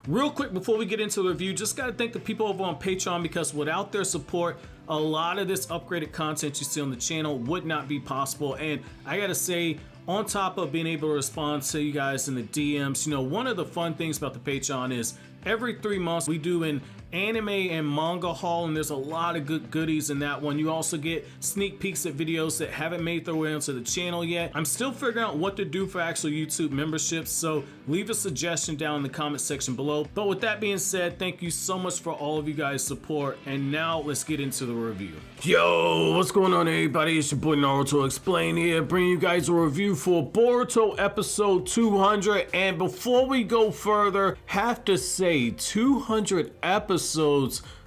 Real quick before we get into the review, just gotta thank the people over on Patreon, because without their support, a lot of this upgraded content you see on the channel would not be possible. And I gotta say, on top of being able to respond to you guys in the DMs, you know, one of the fun things about the Patreon is every 3 months we do an anime and manga haul, and there's a lot of good goodies in that one. You also get sneak peeks at videos that haven't made their way onto the channel yet. I'm still figuring out what to do for actual YouTube memberships, so leave a suggestion down in the comment section below. But with that being said, thank you so much for all of you guys' support, and now let's get into the review. Yo, what's going on everybody? It's your boy Naruto Explain here, bringing you guys a review for Boruto episode 200. And before we go further, have to say 200 episodes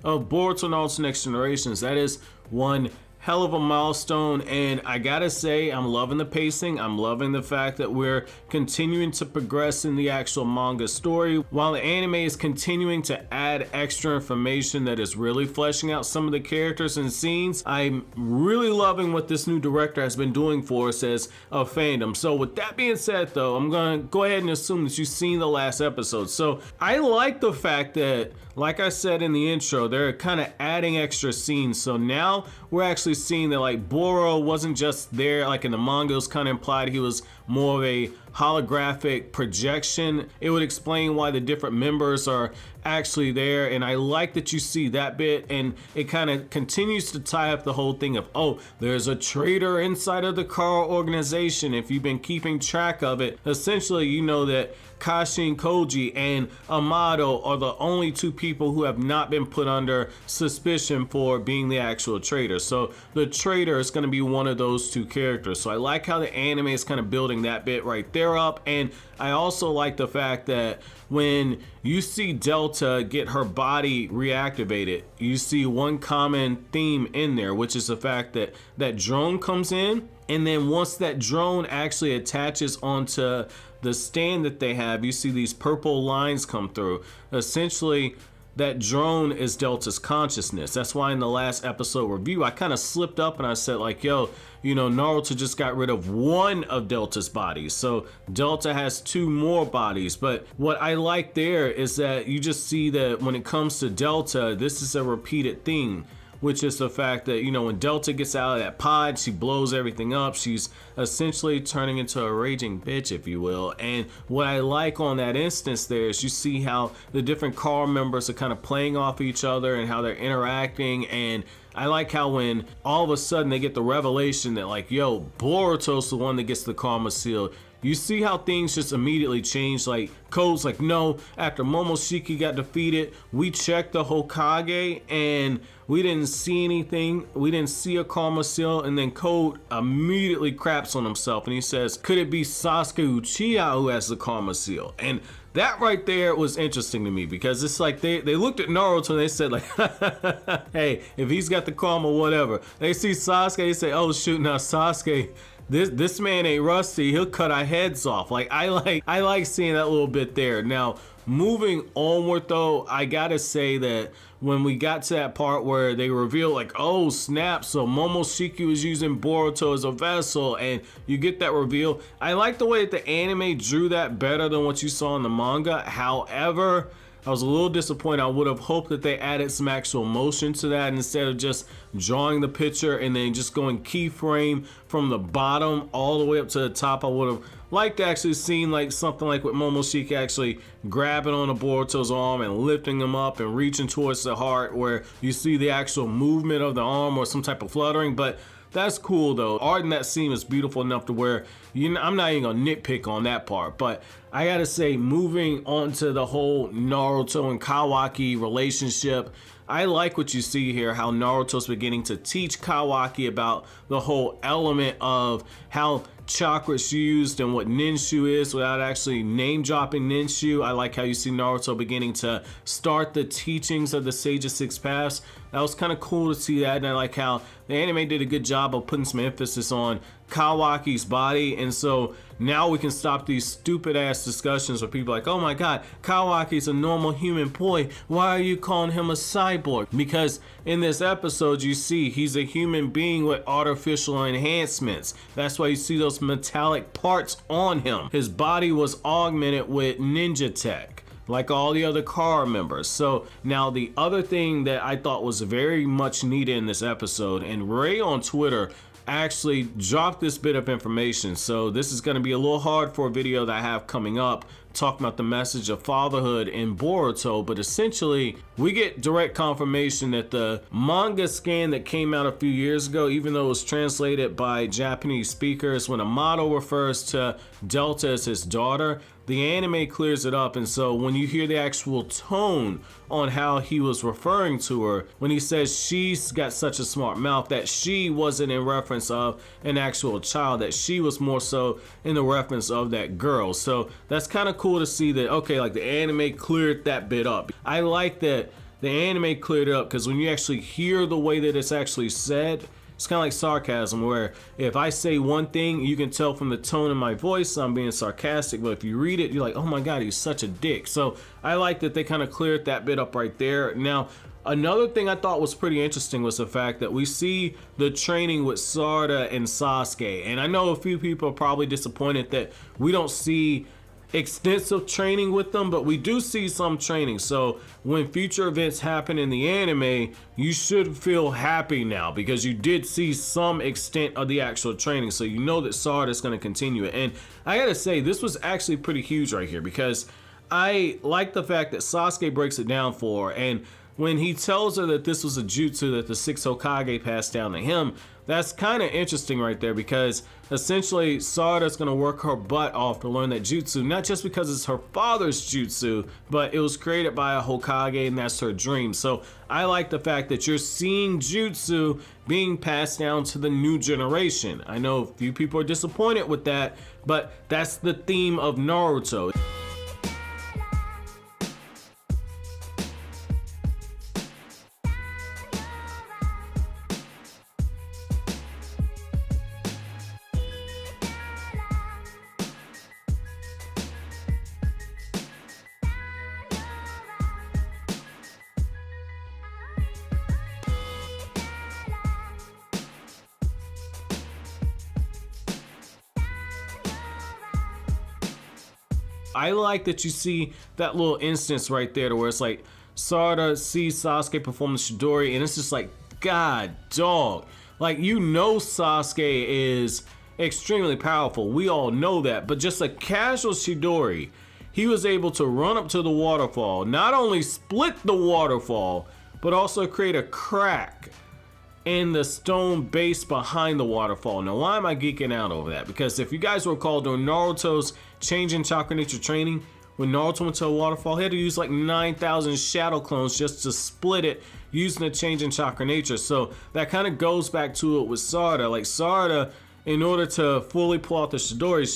of Boruto Naruto Next Generations. That is one hell of a milestone, and I gotta say, I'm loving the pacing. I'm loving the fact that we're continuing to progress in the actual manga story, while the anime is continuing to add extra information that is really fleshing out some of the characters and scenes. I'm really loving what this new director has been doing for us as a fandom. So with that being said though, I'm gonna go ahead and assume that you've seen the last episode. So I like the fact that, like I said in the intro, they're kind of adding extra scenes. So now we're actually seeing that like Boro wasn't just there like in the manga. It was kind of implied he was more of a holographic projection. It would explain why the different members are actually there, and I like that you see that bit, and it kind of continues to tie up the whole thing of, oh, there's a traitor inside of the Kara organization. If you've been keeping track of it, essentially you know that Kashi and Koji and Amado are the only two people who have not been put under suspicion for being the actual traitor. So the traitor is going to be one of those two characters. So I like how the anime is kind of building that bit right there up, and I also like the fact that when you see Delta get her body reactivated, you see one common theme in there, which is the fact that that drone comes in, and then once that drone actually attaches onto the stand that they have, you see these purple lines come through. Essentially, that drone is Delta's consciousness. That's why in the last episode review, I kind of slipped up and I said like, yo, you know, Naruto just got rid of one of Delta's bodies. So Delta has 2 more bodies. But what I like there is that you just see that when it comes to Delta, this is a repeated theme, which is the fact that, you know, when Delta gets out of that pod, she blows everything up. She's essentially turning into a raging bitch, if you will. And what I like on that instance there is you see how the different car members are kind of playing off each other and how they're interacting. And I like how when all of a sudden they get the revelation that like, yo, Boruto's the one that gets the Karma Seal, you see how things just immediately change. Like Code's like, no, after Momoshiki got defeated, we checked the Hokage and we didn't see anything. We didn't see a Karma Seal. And then Code immediately craps on himself and he says, could it be Sasuke Uchiha who has the Karma Seal? And that right there was interesting to me, because it's like they looked at Naruto and they said like, hey, if he's got the karma, whatever. They see Sasuke, they say, oh shoot, now Sasuke, this man ain't rusty, he'll cut our heads off. Like I like seeing that little bit there. Now moving onward though, I gotta say that when we got to that part where they reveal like, oh snap, so Momoshiki was using Boruto as a vessel, and you get that reveal. I like the way that the anime drew that better than what you saw in the manga. However, I was a little disappointed. I would have hoped that they added some actual motion to that instead of just drawing the picture and then just going keyframe from the bottom all the way up to the top. I would have liked to actually seen like something like with Momoshiki actually grabbing on a Boruto's arm and lifting him up and reaching towards the heart, where you see the actual movement of the arm or some type of fluttering. But that's cool though. Art in that scene is beautiful enough to where, you know, I'm not even gonna nitpick on that part. But I gotta say, moving on to the whole Naruto and Kawaki relationship, I like what you see here, how Naruto's beginning to teach Kawaki about the whole element of how chakra is used and what Ninshu is without actually name dropping Ninshu. I like how you see Naruto beginning to start the teachings of the Sage of Six Paths. That was kind of cool to see that, and I like how the anime did a good job of putting some emphasis on Kawaki's body. And so now we can stop these stupid ass discussions where people are like, oh my god, Kawaki's a normal human boy, why are you calling him a cyborg? Because in this episode you see he's a human being with artificial enhancements. That's why you see those metallic parts on him. His body was augmented with ninja tech. like all the other car members. So now the other thing that I thought was very much needed in this episode, and Ray on Twitter actually dropped this bit of information. So this is going to be a little hard for a video that I have coming up talking about the message of fatherhood in Boruto, but essentially we get direct confirmation that the manga scan that came out a few years ago, even though it was translated by Japanese speakers, when Amato refers to Delta as his daughter, the anime clears it up. And so when you hear the actual tone on how he was referring to her, when he says she's got such a smart mouth, that she wasn't in reference of an actual child, that she was more so in the reference of that girl. So that's kind of cool to see that, okay, like the anime cleared that bit up. I like that the anime cleared it up, because when you actually hear the way that it's actually said, it's kind of like sarcasm, where if I say one thing, you can tell from the tone of my voice I'm being sarcastic, but if you read it, you're like, oh my god, he's such a dick. So I like that they kind of cleared that bit up right there. Now, another thing I thought was pretty interesting was the fact that we see the training with Sarada and Sasuke. And I know a few people are probably disappointed that we don't see extensive training with them, but we do see some training. So when future events happen in the anime, you should feel happy now, because you did see some extent of the actual training, so you know that Sarada is going to continue it. And I gotta say, this was actually pretty huge right here, because I like the fact that Sasuke breaks it down for her, and when he tells her that this was a jutsu that the 6 Hokage passed down to him, that's kind of interesting right there, because essentially Sarada's going to work her butt off to learn that jutsu, not just because it's her father's jutsu, but it was created by a Hokage and that's her dream. So I like the fact that you're seeing jutsu being passed down to the new generation. I know a few people are disappointed with that, but that's the theme of Naruto. I like that you see that little instance right there to where it's like Sarada sees Sasuke perform the Chidori, and it's just like, god dog, like, you know Sasuke is extremely powerful, we all know that, but just a casual Chidori, he was able to run up to the waterfall, not only split the waterfall, but also create a crack in the stone base behind the waterfall. Now, why am I geeking out over that? Because if you guys recall, during Naruto's changing chakra nature training, when Naruto went to a waterfall, he had to use like 9,000 shadow clones just to split it using the change in chakra nature. So that kind of goes back to it with Sarada. Like, Sarada, in order to fully pull out the Chidori,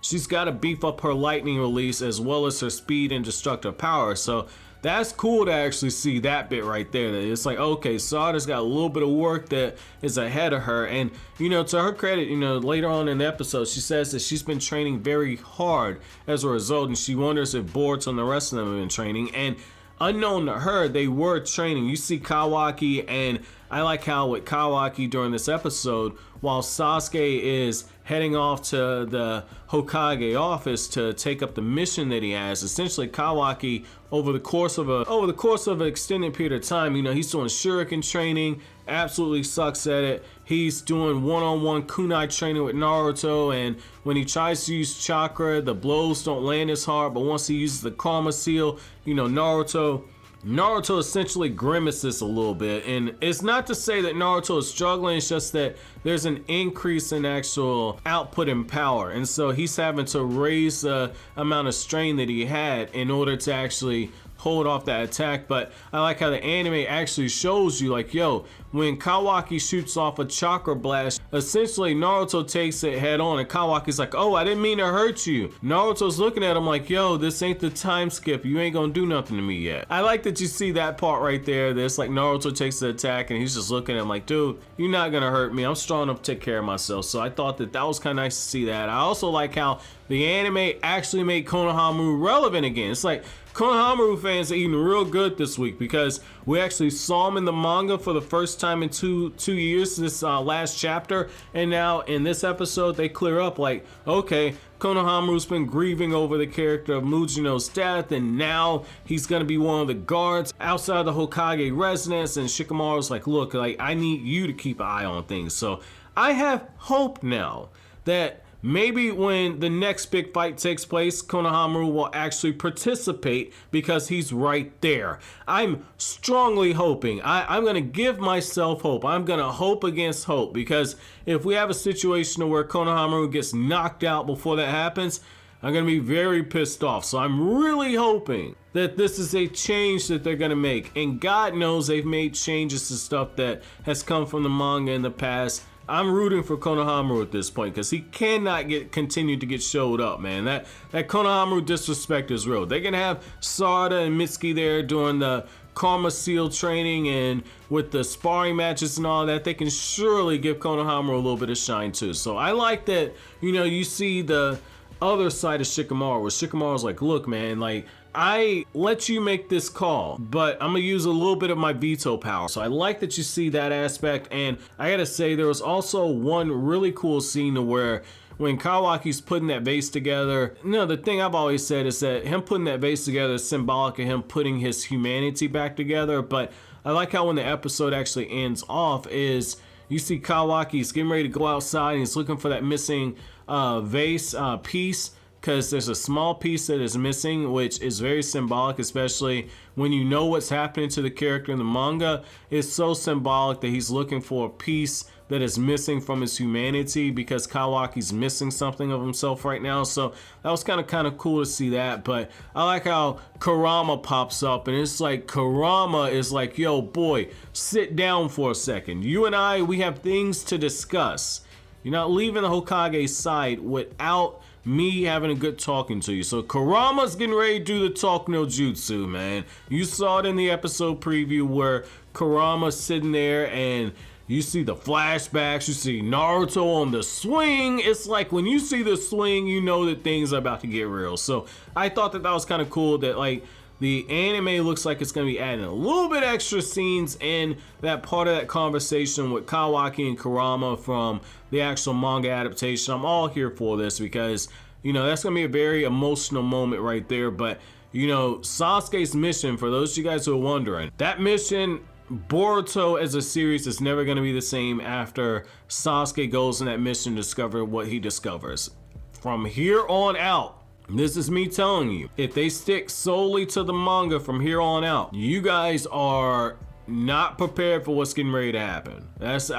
she's gotta beef up her lightning release as well as her speed and destructive power. So that's cool to actually see that bit right there. That it's like, okay, Sarada's got a little bit of work that is ahead of her. And, you know, to her credit, you know, later on in the episode, she says that she's been training very hard as a result. And she wonders if Boruto and the rest of them have been training. And unknown to her, they were training. You see Kawaki, and I like how with Kawaki during this episode, while Sasuke is heading off to the Hokage office to take up the mission that he has, essentially Kawaki, over the course of an extended period of time, you know, he's doing shuriken training, absolutely sucks at it. He's doing one-on-one kunai training with Naruto, and when he tries to use chakra, the blows don't land as hard, but once he uses the karma seal, you know, Naruto essentially grimaces a little bit. And it's not to say that Naruto is struggling, it's just that there's an increase in actual output and power, and so he's having to raise the amount of strain that he had in order to actually hold off that attack. But I like how the anime actually shows you, like, yo, when Kawaki shoots off a chakra blast, essentially Naruto takes it head on, and Kawaki's like, oh, I didn't mean to hurt you. Naruto's looking at him like, yo, this ain't the time skip, you ain't gonna do nothing to me yet. I like that you see that part right there. That's like Naruto takes the attack and he's just looking at him like, dude, you're not gonna hurt me, I'm strong enough to take care of myself. So I thought that that was kind of nice to see that. I also like how the anime actually made Konohamaru relevant again. It's like Konohamaru fans are eating real good this week because we actually saw him in the manga for the first time in two years, this last chapter, and now in this episode they clear up like, okay, Konohamaru's been grieving over the character of Mujino's death, and now he's gonna be one of the guards outside the Hokage residence, and Shikamaru's like, look, like, I need you to keep an eye on things. So I have hope now that maybe when the next big fight takes place, Konohamaru will actually participate because he's right there. I'm strongly hoping. I'm going to give myself hope. I'm going to hope against hope, because if we have a situation where Konohamaru gets knocked out before that happens, I'm going to be very pissed off. So I'm really hoping that this is a change that they're going to make. And God knows they've made changes to stuff that has come from the manga in the past. I'm rooting for Konohamaru at this point because he cannot continue to get showed up, man. That Konohamaru disrespect is real. They can have Sarada and Mitsuki there during the Karma Seal training and with the sparring matches and all that. They can surely give Konohamaru a little bit of shine too. So I like that, you know, you see the other side of Shikamaru, where Shikamaru's like, look, man, like, I let you make this call, but I'm gonna use a little bit of my veto power. So I like that you see that aspect. And I gotta say, there was also one really cool scene where when Kawaki's putting that vase together, you know, the thing I've always said is that him putting that vase together is symbolic of him putting his humanity back together. But I like how when the episode actually ends off is you see Kawaki's getting ready to go outside and he's looking for that missing vase piece, because there's a small piece that is missing, which is very symbolic, especially when you know what's happening to the character in the manga. It's so symbolic that he's looking for a piece that is missing from his humanity, because Kawaki's missing something of himself right now. So that was kind of cool to see that. But I like how Kurama pops up, and it's like Kurama is like, yo boy, sit down for a second. You and I, we have things to discuss. You're not leaving the Hokage's side without me having a good talking to you. So Kurama's getting ready to do the talk no jutsu, man. You saw it in the episode preview where Kurama's sitting there and you see the flashbacks, you see Naruto on the swing. It's like when you see the swing, you know that things are about to get real. So I thought that was kind of cool that, like, the anime looks like it's going to be adding a little bit extra scenes in that part of that conversation with Kawaki and Kurama from the actual manga adaptation. I'm all here for this because, you know, that's going to be a very emotional moment right there. But, you know, Sasuke's mission, for those of you guys who are wondering, that mission, Boruto as a series is never going to be the same after Sasuke goes on that mission to discover what he discovers. From here on out, this is me telling you, if they stick solely to the manga from here on out, you guys are not prepared for what's getting ready to happen. That's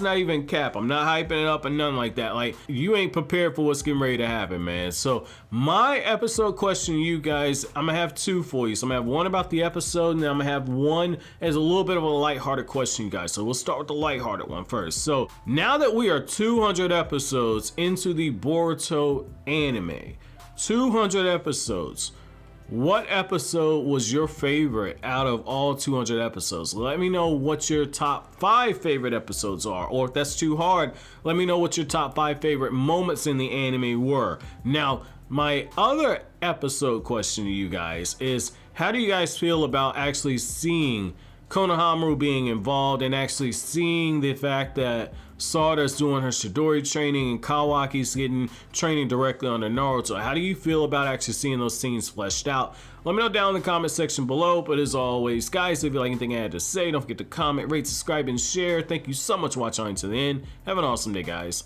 not even cap. I'm not hyping it up and nothing like that. Like, you ain't prepared for what's getting ready to happen, man. So my episode question to you guys, I'm gonna have two for you. So I'm gonna have one about the episode, and then I'm gonna have one as a little bit of a lighthearted question, you guys. So we'll start with the lighthearted one first. So now that we are 200 episodes into the Boruto anime, 200 episodes, what episode was your favorite out of all 200 episodes? Let me know what your top 5 favorite episodes are, or if that's too hard, let me know what your top 5 favorite moments in the anime were. Now, my other episode question to you guys is, how do you guys feel about actually seeing Konohamaru being involved and actually seeing the fact that Sarada's doing her Chidori training and Kawaki's getting training directly under Naruto? How do you feel about actually seeing those scenes fleshed out? Let me know down in the comment section below. But as always, guys, if you like anything I had to say, don't forget to comment, rate, subscribe, and share. Thank you so much for watching to the end. Have an awesome day, guys.